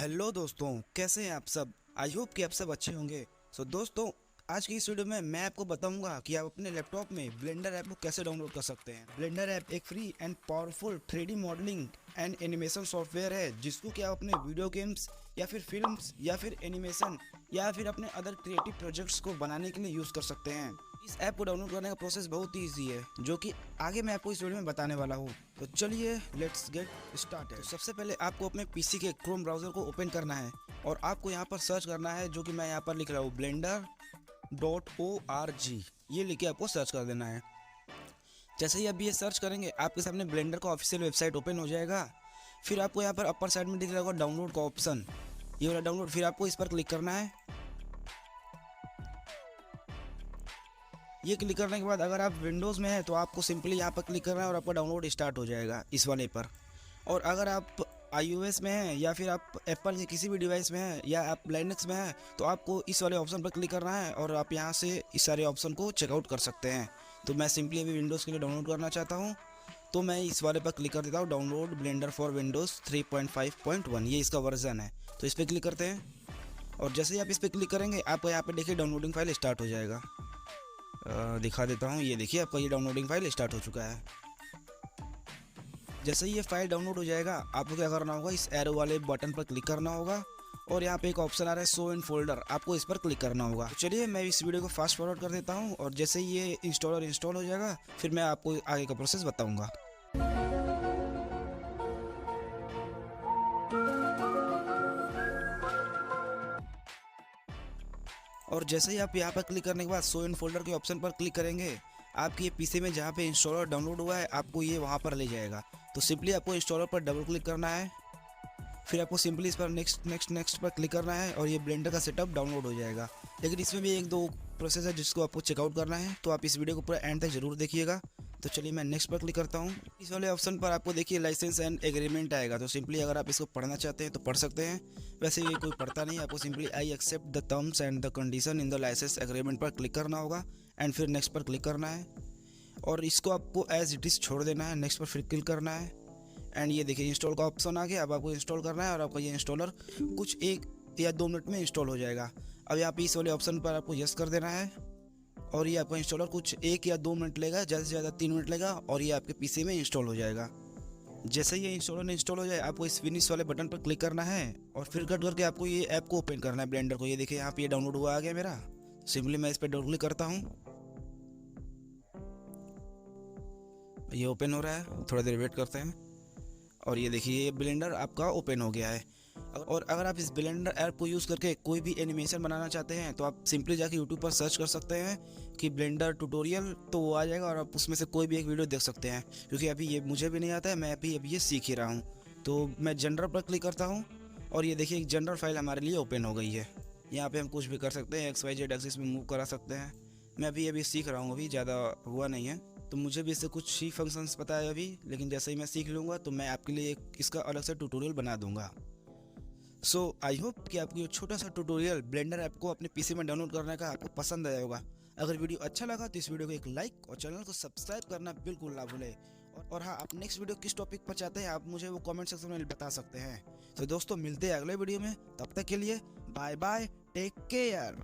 Hello दोस्तों, कैसे हैं आप सब। आई होप कि आप सब अच्छे होंगे। दोस्तों, आज की इस वीडियो में मैं आपको बताऊंगा कि आप अपने लैपटॉप में ब्लेंडर ऐप को कैसे डाउनलोड कर सकते हैं। ब्लेंडर ऐप एक free and powerful 3D modelling and animation software है जिसको कि आप अपने वीडियो गेम्स या फिर फिल्म्स या फिर एनिमेशन या फिर अपने अदर क्रिएटिव प्रोजेक्ट्स को बनाने के लिए यूज़ कर सकते हैं। इस ऐप को डाउनलोड करने का प्रोसेस बहुत ही ईजी है, जो कि आगे मैं आपको इस वीडियो में बताने वाला हूँ। तो चलिए लेट्स गेट स्टार्टेड। तो सबसे पहले आपको अपने पीसी के क्रोम ब्राउज़र को ओपन करना है और आपको यहाँ पर सर्च करना है, जो कि मैं यहाँ पर लिख रहा हूँ blender.org। ये लिख के आपको सर्च कर देना है। जैसे ही आप ये सर्च करेंगे आपके सामने ब्लेंडर का ऑफिशियल वेबसाइट ओपन हो जाएगा। फिर आपको यहाँ पर अपर साइड में दिख रहा होगा डाउनलोड का ऑप्शन, ये वाला डाउनलोड। फिर आपको इस पर क्लिक करना है। ये क्लिक करने के बाद अगर आप विंडोज़ में हैं तो आपको सिंपली यहाँ पर क्लिक करना है और आपका डाउनलोड स्टार्ट हो जाएगा इस वाले पर। और अगर आप iOS में हैं या फिर आप एप्पल के किसी भी डिवाइस में हैं या आप लाइनक्स में हैं तो आपको इस वाले ऑप्शन पर क्लिक करना है और आप यहाँ से इस सारे ऑप्शन को चेकआउट कर सकते हैं। तो मैं सिंपली अभी विंडोज़ के लिए डाउनलोड करना चाहता हूँ, तो मैं इस वाले पर क्लिक कर देता हूँ, डाउनलोड ब्लेंडर फॉर विंडोज़ 3.5.1, ये इसका वर्जन है। तो इस पर क्लिक करते हैं और जैसे ही आप इस पर क्लिक करेंगे आपको यहाँ पर देखिए डाउनलोडिंग फाइल स्टार्ट हो जाएगा। दिखा देता हूँ, ये देखिए आपका ये डाउनलोडिंग फाइल स्टार्ट हो चुका है। जैसे ही ये फाइल डाउनलोड हो जाएगा आपको क्या करना होगा, इस एरो वाले बटन पर क्लिक करना होगा और यहाँ पे एक ऑप्शन आ रहा है शो इन फोल्डर, आपको इस पर क्लिक करना होगा। तो चलिए मैं इस वीडियो को फास्ट फॉरवर्ड कर देता हूँ और जैसे ही ये इंस्टॉलर इंस्टॉल हो जाएगा फिर मैं आपको आगे का प्रोसेस बताऊँगा। और जैसे ही आप यहाँ पर क्लिक करने के बाद शो इन फोल्डर के ऑप्शन पर क्लिक करेंगे, आपके पीसी में जहाँ पे इंस्टॉलर डाउनलोड हुआ है आपको ये वहाँ पर ले जाएगा। तो सिंपली आपको इंस्टॉलर पर डबल क्लिक करना है, फिर आपको सिंपली इस पर नेक्स्ट नेक्स्ट नेक्स्ट पर क्लिक करना है और ये ब्लेंडर का सेटअप डाउनलोड हो जाएगा। लेकिन इसमें भी एक दो प्रोसेस है जिसको आपको चेकआउट करना है, तो आप इस वीडियो को पूरा एंड तक जरूर देखिएगा। तो चलिए मैं नेक्स्ट पर क्लिक करता हूँ। इस वाले ऑप्शन पर आपको देखिए लाइसेंस एंड एग्रीमेंट आएगा, तो सिंपली अगर आप इसको पढ़ना चाहते हैं तो पढ़ सकते हैं। वैसे ये कोई पढ़ता नहीं, आपको simply I accept the terms and the condition in the licence agreement पर क्लिक करना होगा एंड फिर नेक्स्ट पर क्लिक करना है और इसको आपको एज इट इज़ छोड़ देना है। नेक्स्ट पर फिर क्लिक करना है एंड ये देखिए इंस्टॉल का ऑप्शन आ गया। अब आपको इंस्टॉल करना है और आपका ये इंस्टॉलर कुछ 1 या 2 मिनट में इंस्टॉल हो जाएगा। अब यहाँ पे इस वाले ऑप्शन पर आपको यस कर देना है और ये आपका इंस्टॉलर कुछ 1 या 2 मिनट लेगा, ज़्यादा से ज़्यादा 3 मिनट लेगा और ये आपके पीसी में इंस्टॉल हो जाएगा। जैसे ही ये इंस्टॉलर इंस्टॉल हो जाए आपको इस फिनिश वाले बटन पर क्लिक करना है और फिर कट करके आपको ये ऐप को ओपन करना है, ब्लेंडर को। ये देखिए यहाँ पे ये डाउनलोड हुआ आ गया मेरा। सिंपली मैं इस पर डबल क्लिक करता हूँ, ये ओपन हो रहा है, थोड़ा देर वेट करते हैं और ये देखिए ये ब्लेंडर आपका ओपन हो गया है। और अगर आप इस ब्लेंडर ऐप को यूज़ करके कोई भी एनिमेशन बनाना चाहते हैं तो आप सिंपली जाके यूट्यूब पर सर्च कर सकते हैं कि ब्लेंडर ट्यूटोरियल, तो वो आ जाएगा और आप उसमें से कोई भी एक वीडियो देख सकते हैं। क्योंकि अभी ये मुझे भी नहीं आता है, मैं अभी ये सीख ही रहा हूँ। तो मैं जनरल पर क्लिक करता हूँ और ये देखिए एक जनरल फाइल हमारे लिए ओपन हो गई है। यहाँ पर हम कुछ भी कर सकते हैं, XYZ एक्सिस में मूव करा सकते हैं। मैं अभी सीख रहा हूँ, अभी ज़्यादा हुआ नहीं है, तो मुझे भी इससे कुछ ही फंक्शंस पता है अभी। लेकिन जैसे ही मैं सीख लूँगा तो मैं आपके लिए एक इसका अलग से ट्यूटोरियल बना दूँगा। सो आई होप कि आपको ये छोटा सा ट्यूटोरियल ब्लेंडर ऐप को अपने पीसी में डाउनलोड करने का आपको पसंद आया होगा। अगर वीडियो अच्छा लगा तो इस वीडियो को एक लाइक और चैनल को सब्सक्राइब करना बिल्कुल ना भूलें। और हाँ, आप नेक्स्ट वीडियो किस टॉपिक पर चाहते हैं आप मुझे वो कमेंट सेक्शन में बता सकते हैं। तो दोस्तों मिलते हैं अगले वीडियो में, तब तक के लिए बाय बाय, टेक केयर।